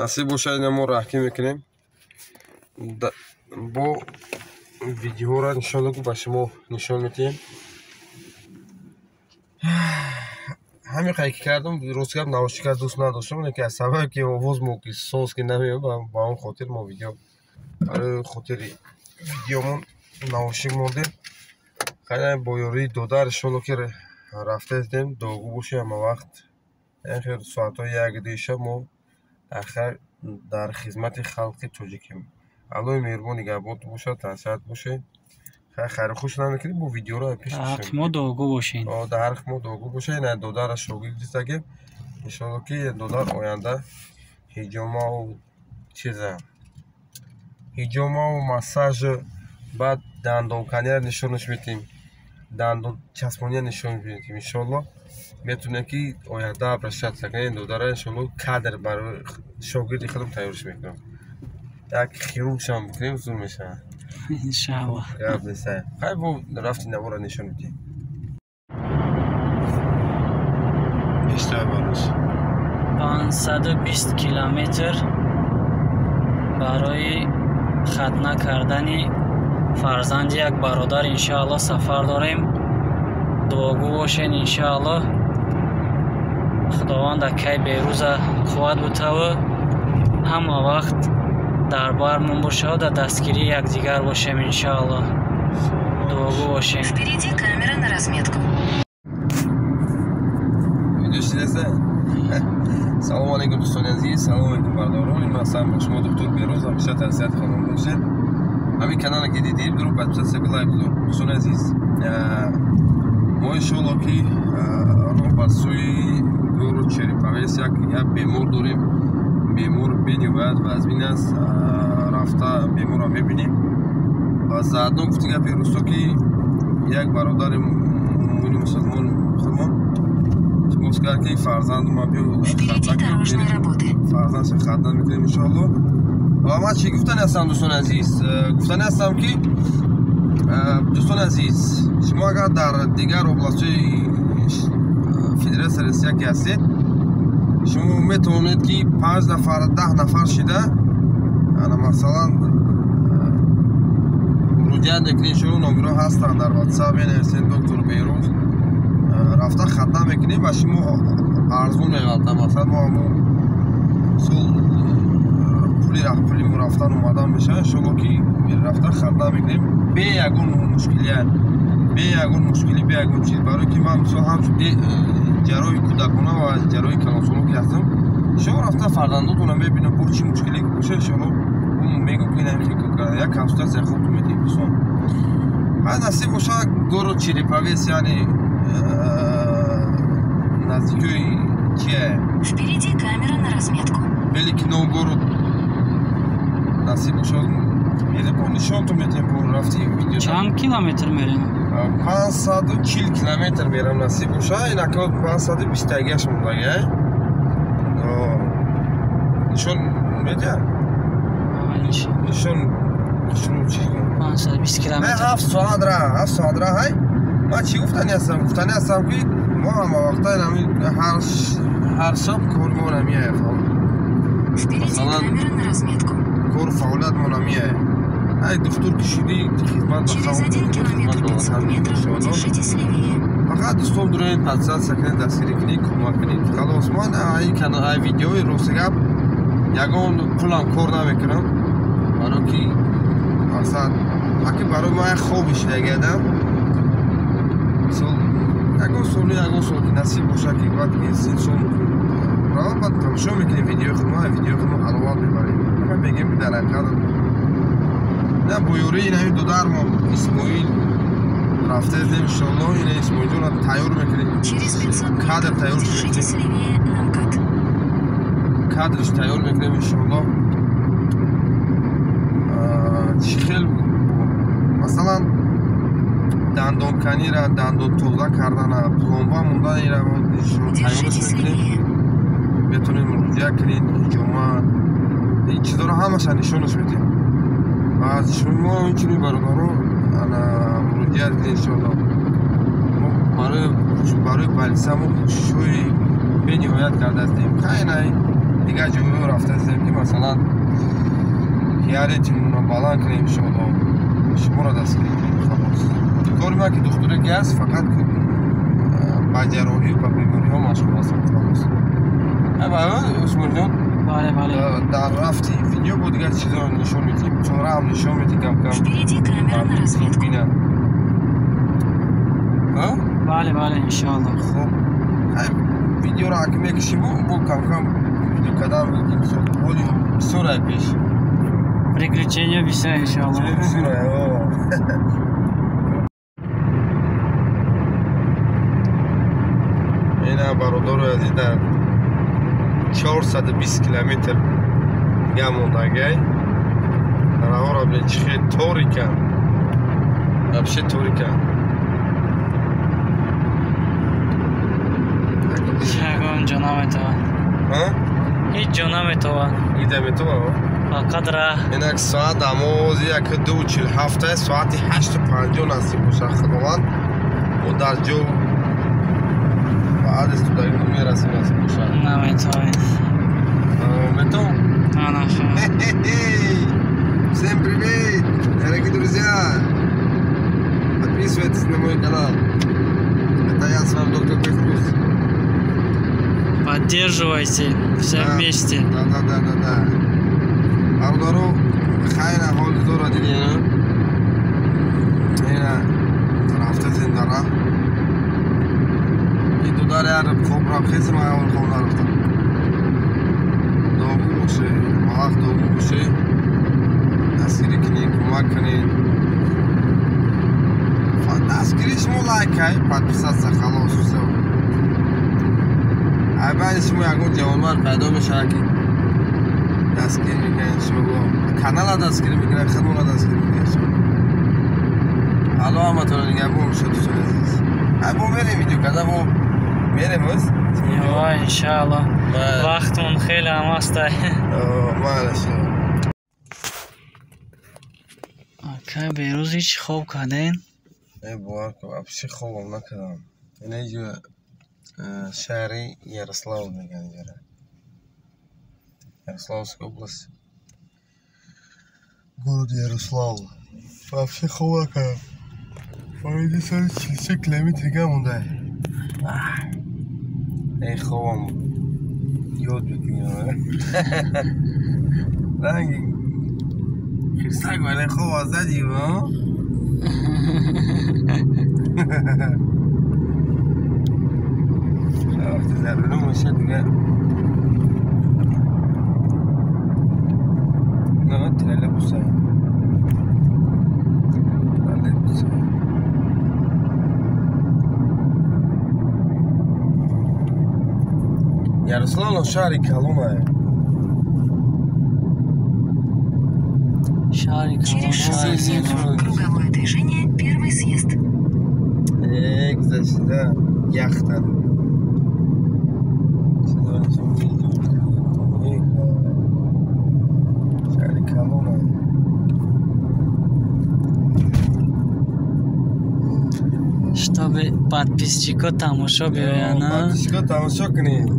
насиб бошад ина мо раҳкӣ мекунем. бо видеоро иншоалло ба шумо нишон медиҳем. ҳамин қайки кардам рост гап навошика дӯст надоштам, лекин аз сабаби ки овоз мо ки соз ки намеояд ба он хотир мо видео барои хотири видеомон навошик монде. хайна бо ёрии додар иншоалло ки рафта дидем догу бошем ҳама вақт. хел соатҳои 1-2 шаб мо дар хизмати халқи тоҷикем. аллои меҳрубон нигаҳбонтон бошад, тансиҳат бошед. хайр хуш намекунем бо видеоро пеш ҳақ мо догу бошем. дар ҳақ мо догу бошед. додара шогирд дистагем. иншоалло ки додар оянда ҳиҷомаву чиза ҳиҷомаву массаж баъд дандонканиро нишонаш медиҳем. дандон часпониро нишон медиҳем. иншоалло метавонем ки оянда обращаться кунем. додара иншоалло кадр барои шогирди худам тайёрш мекунам. як хирургшам бикунем зуд мешавад. иншалло. гап нест. хай бо рафти навора нишон медиҳем. бештар барош 520 километр барои хатна кардани фарзанди як бародар иншаалло сафар дорем. дуогӯ бошен иншаалло. худованд акай берӯза қувват бутаву ҳама вақт дар бармон бошаву дар дастгирии якдигар бошем иншаалло. дуогӯ бошем. Впереди камера на разметку. салом алейкум дӯстони азиз, салом алейкум бардорон. ман ҳастам ба шумо доктор Берӯз. ҳамеша тавсияти худам бошед. ҳамин канале ки дидем дуруд подписатсия ки лайк бузор. дӯстони азиз, мо иншоалло ки роҳ ба сӯи гуру череповец як бемор дорем. бемор бени бояд вазмин аст. рафта беморро мебинем. ва заадно гуфти гапи рӯсто ки як бародари муъмини мусулмон худмон тимос кард ки фарзанду ма биё фарзандша хатна мекунем иншоалло. ва ман чӣ гуфтани ҳастам дӯстони азиз? гуфтани ҳастам ки дӯстони азиз, шумо агар дар дигар областҳои федератсияи Россия ки ҳастед, шумо метавонед ки 5 нафар 10 нафар шида масалан муроҷиат мекунед. шумо номерҳо ҳастанд дар WhatsApp менависед доктор Берӯз рафта хатна мекунем ва шумо арзон меғалтам. масалан мо ҳамон сол пули рафтан омадан мешавад. иншоалло ки рафта хатна мекунем бе ягон мушкилият, бе ягон мушкилӣ, бе ягон чиз. барое ки ман мисол ҳамчун ҷарроҳи кӯдакона ва ҷарроҳи калонсолон ки ҳастам, шумо рафта фарзандотонро мебинам бо чӣ мушкиле боша иншоалло мегӯм ки як консултатсия худтон медиҳем. дӯстон ҳай насиб боша город Череповец, яъне наздикои чия Впереди камера на разметку. великий новый город насиб боша по нишонтон медиҳем. бо рафти видео чанд километр мерем? 540 километр мерам насиб боша. инака 528 мондагай нишон медиҳам. нишон чӣ 520 километр 7 соат ра. ҳай ман чӣ гуфтани ҳастам? гуфтани ҳастам ки мо ҳама вақта ҳар шаб кори мо намеояд. масалан кор фаъолият мо намеояд. ҳай духтур ки шудӣ хизмат ба хизмат ба ватан иншоалло. фақат дӯстон дуроед подписатсия кунед, дастгирӣ кунед, кӯмак кунед. халос ман ай видеои рости гап ягон пулам кор намекунам. барои ки масалан аки барои ма як хоби шидагиядам. мисол ягон сол ки насиб боша ки баъд инсон равад баъд тамошо мекунем видеои худмо ҳаловат мебарем. ҳама мегем дар ҳақиқат на бо ёрии инҳамин додармо Исмоил рафта дидем. иншоалло ина Исмоилҷонро тайёр мекунем. кадр тайёрш мекунем. кадрш тайёр мекунем иншоалло. чӣ хел масалан дандонканира, дандон тоза кардана, пломба монданира тайёрш мекунем. метавонед муроҷиат кунед. ҳиҷома чизоро ҳамаша нишонаш медиҳем. ва шумо инчунин бародаро муроҷиат кунед иншоалло. мо барои балиса мо кӯшишҳои бениҳоят карда ҳастем. хайнай دیگه جلو رفته هستیم که مثلا خیالتون رو بلند کنیم شما را دستگیری کنیم خلاص. کاری ما که دکتر گاز فقط با جراحی و با بیماری ها مشغول هستم خلاص. عثمان جان بله بله. در رفتی ویدیو بود دیگه چیزا رو نشون میدیم، چهره هم نشون میدیم کم کم. Впереди камера на разведку. بله بله انشاءالله. خب ویدیو را که میکشیم و کم کم ویدیو کدام میدیم بودیم سوره پیش. Приключения بسیار انشاءالله. سوره اینا برادر عزیز در 420 کیلومتر دیگه موندگی راه را به چخی توری کن ابشه توری کن شاگون جناب تو هیچ جناب تو ایده تو فقط راه اینک ساعت دموز 1:47 ساعت 8:50 نصیب باشه خداوند و در جو بعد است داریم میرسیم نصیب باشه نمیتونی Beto? Хорошо. Всем привет, дорогие друзья! Подписывайтесь на мой канал. Это я с вами доктор Бехрус. Поддерживайте все вместе. Да. Ардару хайна хол зора дидина. Ина тарафта зиндара. И туда рядом хобра хизма я он хобра рафта. وقت دوم باشه دستگیری کنین کمک کنین دستگیریش مو لایک های پادپیساتsa خلاص все بعدش مو یکون جوانمر پیدا میشه که دستگیری میکنین شما کانال دستگیری میکنین خدمون دستگیری میکنین حالا هم تو دیگه بوم شد تو عزیز بوم بریم ویدیو کدا بوم بریم بس یا انشاءالله وقتمون خیلی هم هسته مالشه اوکی بیروز هیچ خوب کردین؟ ای باور که ابشی خوبم نکردم این اینجا شهری یاروسلاو میگن اینجا یاروسلاوسک область город Ярослав ابشی خوب نکردم فایده 143 کیلومتر دیگه مونده ای خوبم یاد بکنیم رنگی خیرسک ولی خوب آزدی ها وقتی زربنه باشه دیگه نه تریله بسه Ярославль шарик колонна. Шарик. Через 600 метров круговое движение, первый съезд. Значит, да, яхта. Шарик колонна. Чтобы подписчиков тамошо биёян. Подписчиков тамошо кунед.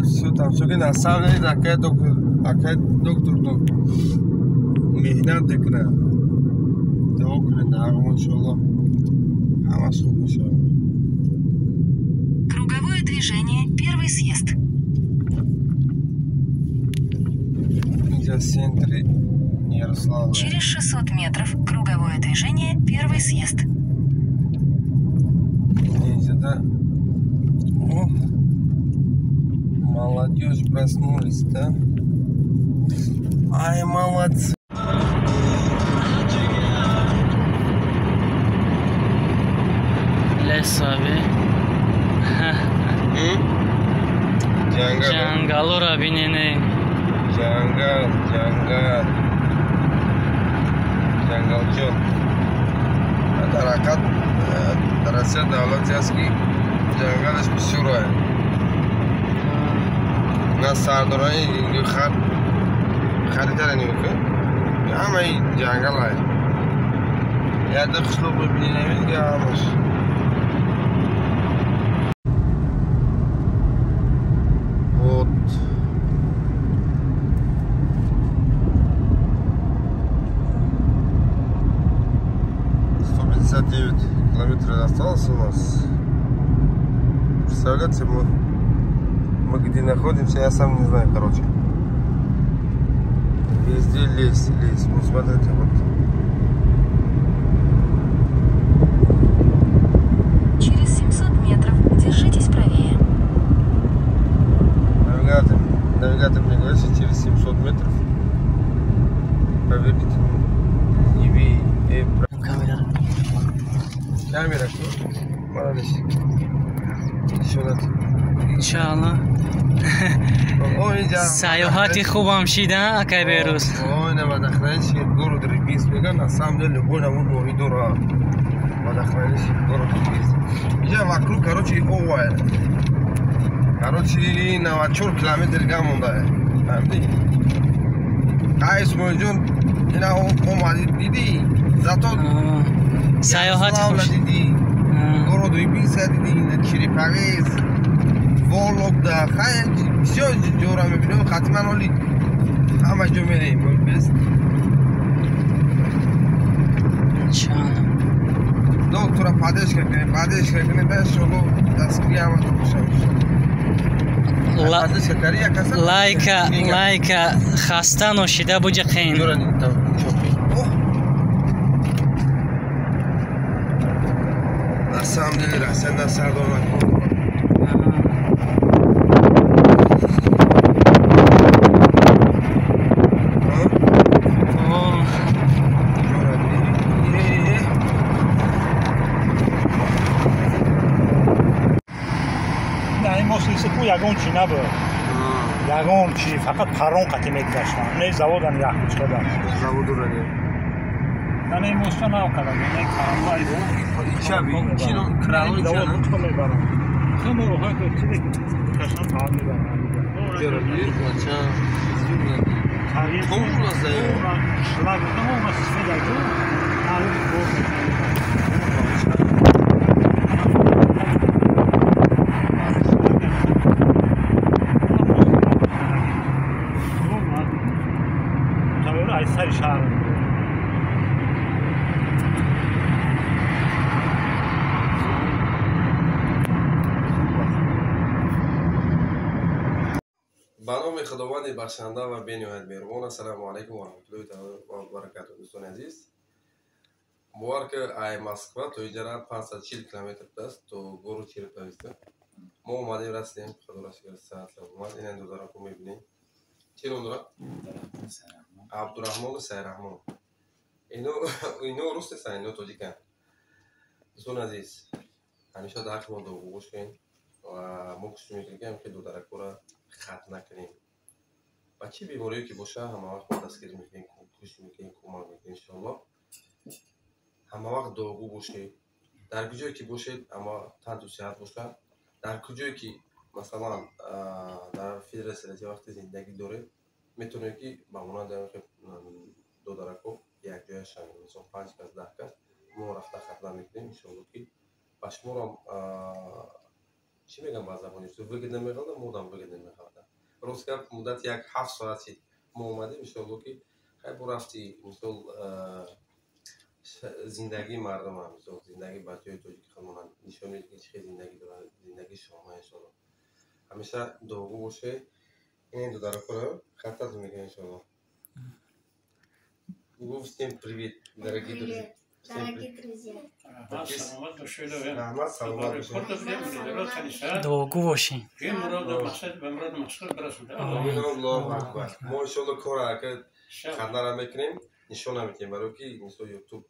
Все тамошо кунед. На самом деле, акай доктор меҳнат мекунад. Дуо кунед, иншаллоh. Ҳамаш хуб мешавад. Круговое движение, первый съезд. Инҷа центри Ярославля. Через 600 метров круговое движение, первый съезд. Да. О, молодежь проснулись, да? Ай, молодцы. Лесови. Джангалу ра бинене. Джангалҷон. Дарақат Россия davlat yazki jangalش بسیار نه سردارای خریدار نمیکنه همه این جنگل های یا دخشلو ببینید نمید که همش بود километров осталось у нас. Представляете, мы где находимся, я сам не знаю, короче. Везде лес. Ну, смотрите, вот. Через 700 метров держитесь правее. Навигатор мне говорит, что через 700 метров. Поверьте, левее. Камера. Молодец. Шунат. иншаллах саёҳати хубам шида акай берӯз ойна вадахраниши города Рыбинск меган на самом деле любой навод ноидора вадахраниши города Рыбинск инҷа вокруг короче овае короче 94 километр гам мондае фаҳмидӣ қайс моҷон ина омади дидӣ зато саёҳати хуш дидӣ города Рыбинск дидӣ Череповец Вологда хайр бисёр ҷора мебинем хатман оли ҳама ҷо мерем без доктора поддержка кунем иншалло дастгирӣ ҳамаро бошам лайка хаста ношида буҷақин на самом деле расанда сардор накун ягон чи набуд. Ягон чи фақат паррон қати мегудаштам. Не заводам яхтучка бар. Заводурани. Нане мошта нав калад. Не карамай бо. Чаби. Чино кралои чана. Мебарам. Хамо ро ҳак чи кашан таа мебарам. Чера бир бача. Тарих. Кому назай? Шлаг. Тамо мас сфеда ҷо. Али бо. سر شهر به نام خداوند بخشنده و بی‌نهایت مهربان. السلام علیکم و رحمت الله و برکاته. دوستان عزیز باور که ای مسکو تو اینجا 540 کیلومتر است تو گورو چیرپاویس ما اومدیم رسیدیم خدا را شکر ساعت اومد این دو دارا کو می‌بینید چی نام داره عبدالرحمن سیرحمان اینو روست است اینو تاجیکن. دوستان عزیز همیشه در ما دو گوش کنیم و ما کوشش می‌کنیم که دو درک را خط نکنیم و چی بیماریایی که باشه همه وقت ما دستگیری می‌کنیم کوشش می‌کنیم کمک می‌کنیم ان شاءالله همه وقت داغو باشید در کجایی که باشید اما تن و صحت باشه در کجایی که مثلا در فدراسیون وقتی زندگی داره میتونه که با مانند دو درکو یک جای شامل مثلا 5 کس 10 کس ما رفته خط نمی‌کنیم ان شاءالله که باش ما را چی میگم با زبانی تو وگد نمی‌خواد مودم وگد نمی‌خواد روز که مدت یک 7 ساعتی ما اومدیم ان شاءالله که خیلی رفتی مثلا زندگی مردم هم مثلا زندگی بچه‌های تاجیکستان ما نشون میده که چه زندگی داره زندگی شما ان شاءالله همیشه داغو باشه این دو درکو رو خطا میگه ان شاءالله всем привет дорогие друзья Дорогие друзья. догу бошин ما ان شاء الله کار که خدمت میکنیم نشون میدیم برای که مثلا یوتیوب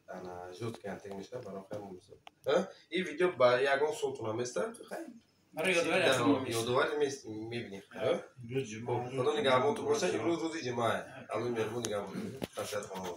انا جوت کنتگ میشه برای خیلی مثلا این ویدیو با یگان صوتونه مثلا خیلی برای یادواری میبینیم خدا نگهبان تو باشه امروز روزی جمعه الان مهربون نگهبان تشکر خانم